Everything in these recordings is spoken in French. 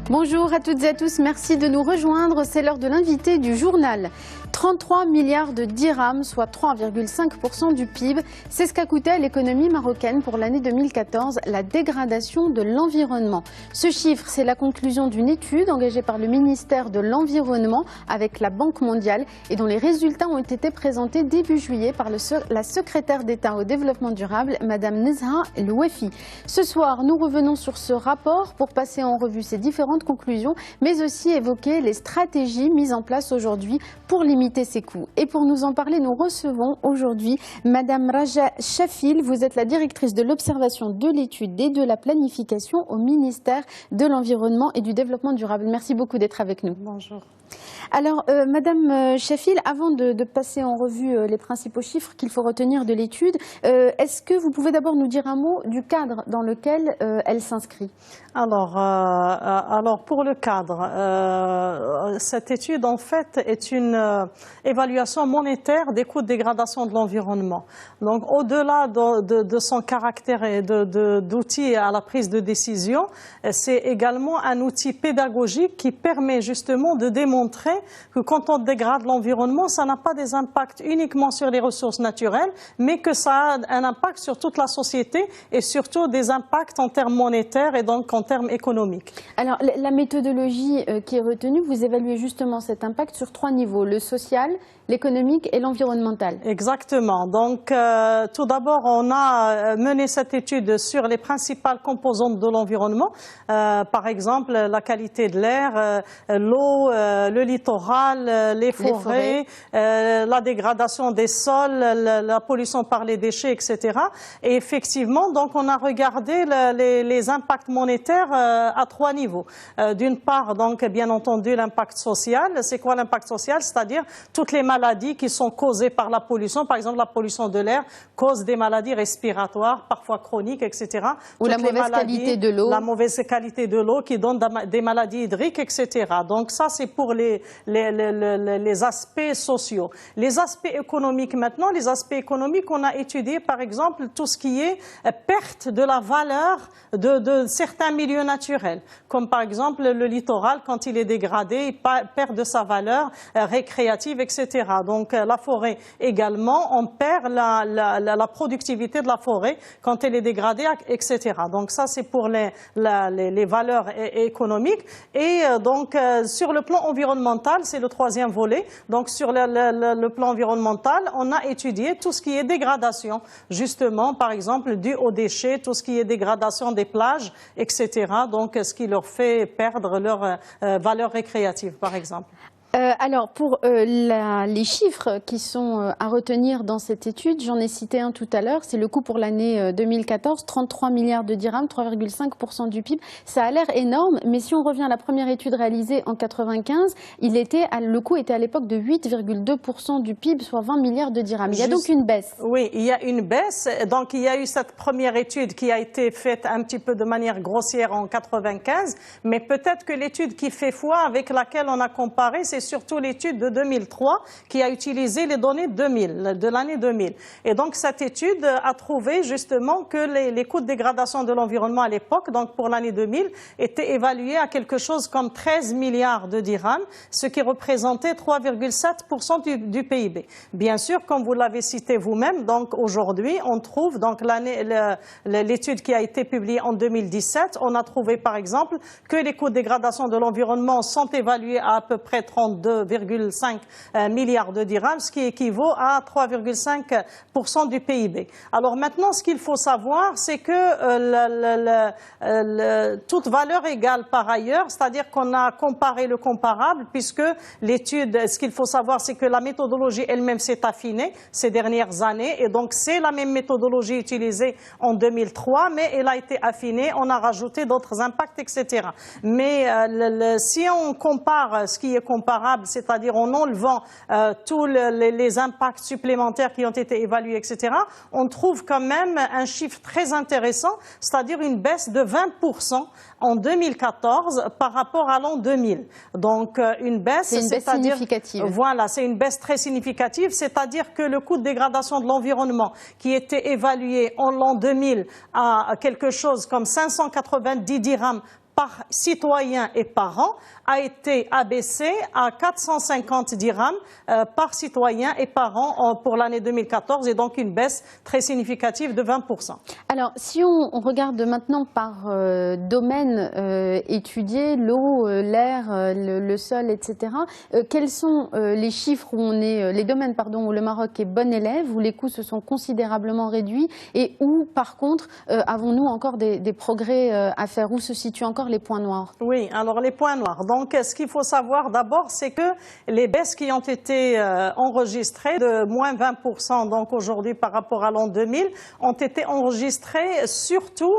Bonjour à toutes et à tous, merci de nous rejoindre. C'est l'heure de l'invité du journal. 33 milliards de dirhams, soit 3,5% du PIB. C'est ce qu'a coûté à l'économie marocaine pour l'année 2014, la dégradation de l'environnement. Ce chiffre, c'est la conclusion d'une étude engagée par le ministère de l'Environnement avec la Banque mondiale et dont les résultats ont été présentés début juillet par la secrétaire d'État au développement durable, Madame Nezha El-Wafi. Ce soir, nous revenons sur ce rapport pour passer en revue ces différentes conclusions, mais aussi évoquer les stratégies mises en place aujourd'hui pour limiter ces coûts. Et pour nous en parler, nous recevons aujourd'hui Madame Raja Chafil. Vous êtes la directrice de l'observation, de l'étude et de la planification au ministère de l'Environnement et du Développement durable. Merci beaucoup d'être avec nous. Bonjour. Alors, Madame Chafil, avant de passer en revue les principaux chiffres qu'il faut retenir de l'étude, est-ce que vous pouvez d'abord nous dire un mot du cadre dans lequel elle s'inscrit? Alors, pour le cadre, cette étude en fait est une évaluation monétaire des coûts de dégradation de l'environnement. Donc, au-delà de son caractère et d'outils à la prise de décision, c'est également un outil pédagogique qui permet justement de démontrer que quand on dégrade l'environnement, ça n'a pas des impacts uniquement sur les ressources naturelles, mais que ça a un impact sur toute la société et surtout des impacts en termes monétaires et donc en termes économiques. Alors, la méthodologie qui est retenue, vous évaluez justement cet impact sur 3 niveaux, le social, l'économique et l'environnemental. Exactement. Donc, tout d'abord, on a mené cette étude sur les principales composantes de l'environnement. Par exemple, la qualité de l'air, l'eau, le littoral, les forêts. La dégradation des sols, la pollution par les déchets, etc. Et effectivement, donc, on a regardé les impacts monétaires à 3 niveaux. D'une part, donc, bien entendu, l'impact social. C'est quoi l'impact social? C'est-à-dire toutes les maladies qui sont causées par la pollution. Par exemple, la pollution de l'air cause des maladies respiratoires, parfois chroniques, etc. Ou la mauvaise qualité de l'eau. La mauvaise qualité de l'eau qui donne des maladies hydriques, etc. Donc ça, c'est pour les aspects sociaux. Les aspects économiques maintenant, les aspects économiques, on a étudié par exemple tout ce qui est perte de la valeur de certains milieux naturels. Comme par exemple le littoral, quand il est dégradé, il perd de sa valeur récréative, etc. Donc la forêt également, on perd la productivité de la forêt quand elle est dégradée, etc. Donc ça, c'est pour les valeurs économiques. Et donc sur le plan environnemental, c'est le 3e volet. Donc sur le plan environnemental, on a étudié tout ce qui est dégradation, justement, par exemple, dû aux déchets, tout ce qui est dégradation des plages, etc. Donc ce qui leur fait perdre leur valeur récréative, par exemple. Alors, pour les chiffres qui sont à retenir dans cette étude, j'en ai cité un tout à l'heure, c'est le coût pour l'année 2014, 33 milliards de dirhams, 3,5% du PIB. Ça a l'air énorme, mais si on revient à la première étude réalisée en 1995, le coût était à l'époque de 8,2% du PIB, soit 20 milliards de dirhams. Il y a donc une baisse. Oui, il y a une baisse. Donc, il y a eu cette première étude qui a été faite un petit peu de manière grossière en 1995, mais peut-être que l'étude qui fait foi, avec laquelle on a comparé, c'est surtout l'étude de 2003 qui a utilisé les données de l'année 2000. Et donc cette étude a trouvé justement que les coûts de dégradation de l'environnement à l'époque, donc pour l'année 2000, étaient évalués à quelque chose comme 13 milliards de dirhams, ce qui représentait 3,7% du PIB. Bien sûr, comme vous l'avez cité vous-même, donc aujourd'hui, on trouve donc l'étude qui a été publiée en 2017, on a trouvé par exemple que les coûts de dégradation de l'environnement sont évalués à peu près 32,5 milliards de dirhams, ce qui équivaut à 3,5% du PIB. Alors maintenant, ce qu'il faut savoir, c'est que toute valeur égale par ailleurs, c'est-à-dire qu'on a comparé le comparable, puisque l'étude, ce qu'il faut savoir, c'est que la méthodologie elle-même s'est affinée ces dernières années, et donc c'est la même méthodologie utilisée en 2003, mais elle a été affinée, on a rajouté d'autres impacts, etc. Mais si on compare ce qui est comparable, c'est-à-dire en enlevant tous les impacts supplémentaires qui ont été évalués, etc., on trouve quand même un chiffre très intéressant, c'est-à-dire une baisse de 20% en 2014 par rapport à l'an 2000. Donc une baisse, significative. Voilà, c'est une baisse très significative, c'est-à-dire que le coût de dégradation de l'environnement qui était évalué en l'an 2000 à quelque chose comme 590 dirhams par citoyen et par an a été abaissé à 450 dirhams par citoyen et par an pour l'année 2014 et donc une baisse très significative de 20%. Alors, si on regarde maintenant par domaine étudié, l'eau, l'air, le sol, etc., quels sont les chiffres où les domaines où le Maroc est bon élève, où les coûts se sont considérablement réduits et où, par contre, avons-nous encore des progrès à faire? Où se situent encore les points noirs? Oui, alors les points noirs. Donc, ce qu'il faut savoir d'abord, c'est que les baisses qui ont été enregistrées de moins 20% donc aujourd'hui par rapport à l'an 2000 ont été enregistrées surtout,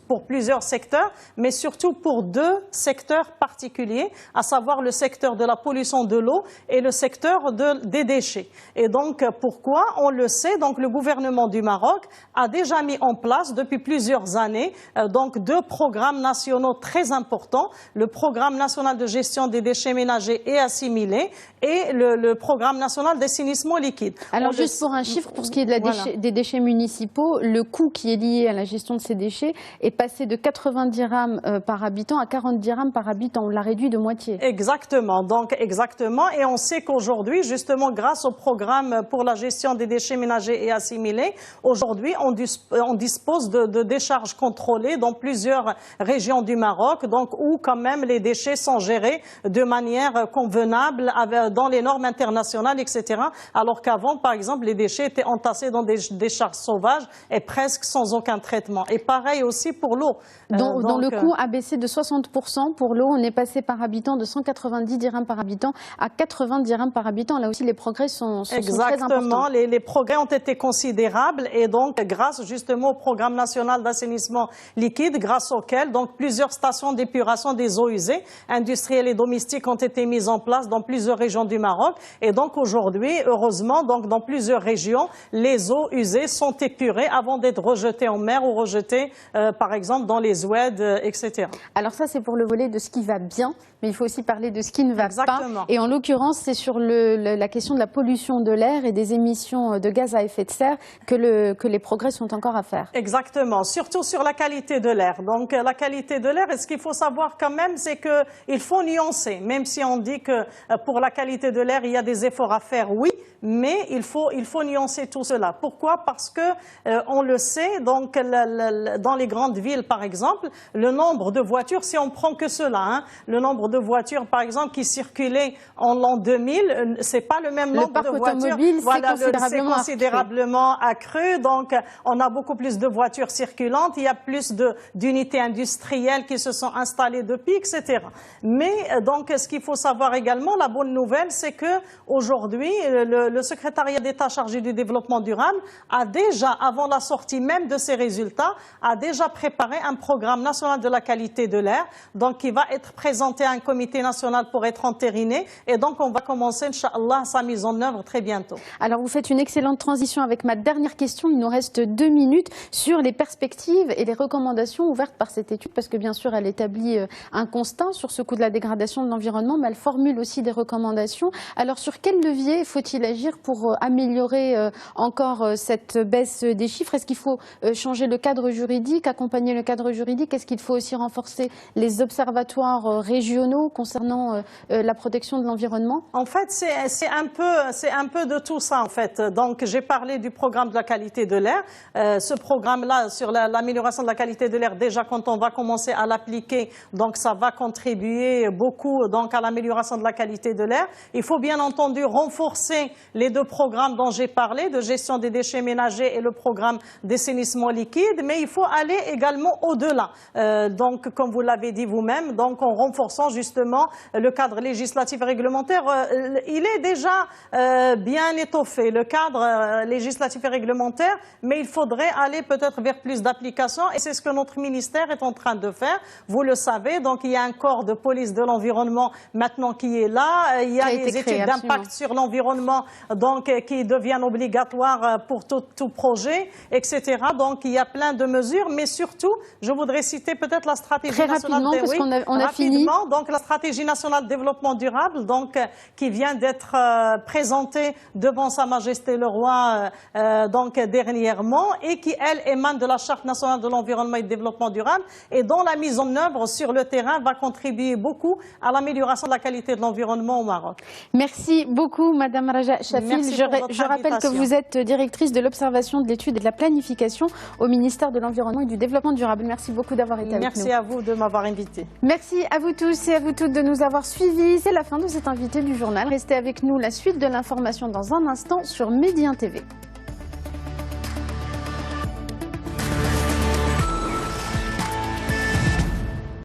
pour plusieurs secteurs, mais surtout pour deux secteurs particuliers, à savoir le secteur de la pollution de l'eau et le secteur des déchets. Et donc, pourquoi? On le sait, donc le gouvernement du Maroc a déjà mis en place depuis plusieurs années donc deux programmes nationaux très importants, le programme national de gestion des déchets ménagers et assimilés et le programme national d'assainissement liquide. Alors juste pour un chiffre, pour ce qui est des déchets municipaux, le coût qui est lié à la gestion de ces déchets est passé de 90 dirhams par habitant à 40 dirhams par habitant. On l'a réduit de moitié. Exactement, donc exactement. Et on sait qu'aujourd'hui, justement, grâce au programme pour la gestion des déchets ménagers et assimilés, aujourd'hui, on dispose de décharges contrôlées dans plusieurs régions du Maroc, donc où quand même les déchets sont gérés de manière convenable dans les normes internationales, etc. Alors qu'avant, par exemple, les déchets étaient entassés dans des décharges sauvages et presque sans aucun traitement. Et pareil aussi pour l'eau. Dont le coût a baissé de 60%. Pour l'eau, on est passé par habitant de 190 dirhams par habitant à 80 dirhams par habitant. Là aussi, les progrès sont très importants. Exactement, les progrès ont été considérables et donc grâce justement au programme national d'assainissement liquide, grâce auquel donc plusieurs stations d'épuration des eaux usées, industrielles et domestiques ont été mises en place dans plusieurs régions du Maroc. Et donc aujourd'hui, heureusement, donc dans plusieurs régions, les eaux usées sont épurées avant d'être rejetées en mer ou rejetées, par exemple, dans les oueds, etc. Alors ça, c'est pour le volet de ce qui va bien, mais il faut aussi parler de ce qui ne va Exactement. pas. Et en l'occurrence, c'est sur la question de la pollution de l'air et des émissions de gaz à effet de serre que les progrès sont encore à faire. Exactement, surtout sur la qualité de l'air. Donc la qualité de l'air, et ce qu'il faut savoir quand même, c'est qu'il faut nuancer. Même si on dit que pour la qualité de l'air, il y a des efforts à faire, oui, mais il faut nuancer tout cela. Pourquoi? Parce que on le sait, donc dans les grandes villes, par exemple, le nombre de voitures, si on prend que cela, le nombre de voitures, par exemple, qui circulaient en l'an 2000, c'est pas le même nombre de voitures. Voilà, c'est considérablement accru. Donc, on a beaucoup plus de voitures circulantes. Il y a plus d'unités industrielles qui se sont installées depuis, etc. Mais donc, ce qu'il faut savoir également, la bonne nouvelle, c'est que aujourd'hui, le secrétariat d'État chargé du développement durable a déjà, avant la sortie même de ces résultats, a déjà préparé un programme national de la qualité de l'air, donc qui va être présenté à un comité national pour être entériné. Et donc, on va commencer, Inch'Allah, sa mise en œuvre très bientôt. Alors, vous faites une excellente transition avec ma dernière question. Il nous reste 2 minutes sur les perspectives et les recommandations ouvertes par cette étude, parce que bien sûr, elle établit un constat sur ce coût de la dégradation de l'environnement, mais elle formule aussi des recommandations. Alors, sur quel levier faut-il agir pour améliorer encore cette baisse des chiffres? Est-ce qu'il faut changer le cadre juridique, accompagner le cadre juridique? Est-ce qu'il faut aussi renforcer les observatoires régionaux concernant la protection de l'environnement? En fait, c'est un peu de tout ça, en fait. Donc, j'ai parlé du programme de la qualité de l'air. Ce programme-là, sur l'amélioration de la qualité de l'air, déjà, quand on va commencer à l'appliquer, donc ça va contribuer beaucoup donc, à l'amélioration de la qualité de l'air. Il faut bien entendu renforcer les deux programmes dont j'ai parlé, de gestion des déchets ménagers et le programme d'assainissement liquide, mais il faut aller également au-delà. Donc, comme vous l'avez dit vous-même, donc en renforçant justement le cadre législatif et réglementaire, il est déjà bien étoffé, le cadre législatif et réglementaire, mais il faudrait aller peut-être vers plus d'applications et c'est ce que notre ministère est en train de faire. Vous le savez, donc il y a un corps de police de l'environnement maintenant qui est là, il y a les études d'impact sur l'environnement donc qui deviennent obligatoires pour tout projet, etc. Donc il y a plein de mesures, mais surtout, je voudrais citer peut-être la stratégie nationale donc la stratégie nationale de développement durable, donc qui vient d'être présentée devant Sa Majesté le Roi donc dernièrement et qui elle émane de la Charte nationale de l'environnement et du développement durable et dont la mise mise en œuvre sur le terrain va contribuer beaucoup à l'amélioration de la qualité de l'environnement au Maroc. Merci beaucoup, Madame Raja Chafil. Je rappelle que vous êtes directrice de l'observation, de l'étude et de la planification au ministère de l'Environnement et du Développement durable. Merci beaucoup d'avoir été avec nous. Merci à vous de m'avoir invité. Merci à vous tous et à vous toutes de nous avoir suivis. C'est la fin de cet invité du journal. Restez avec nous, la suite de l'information dans un instant sur Média TV.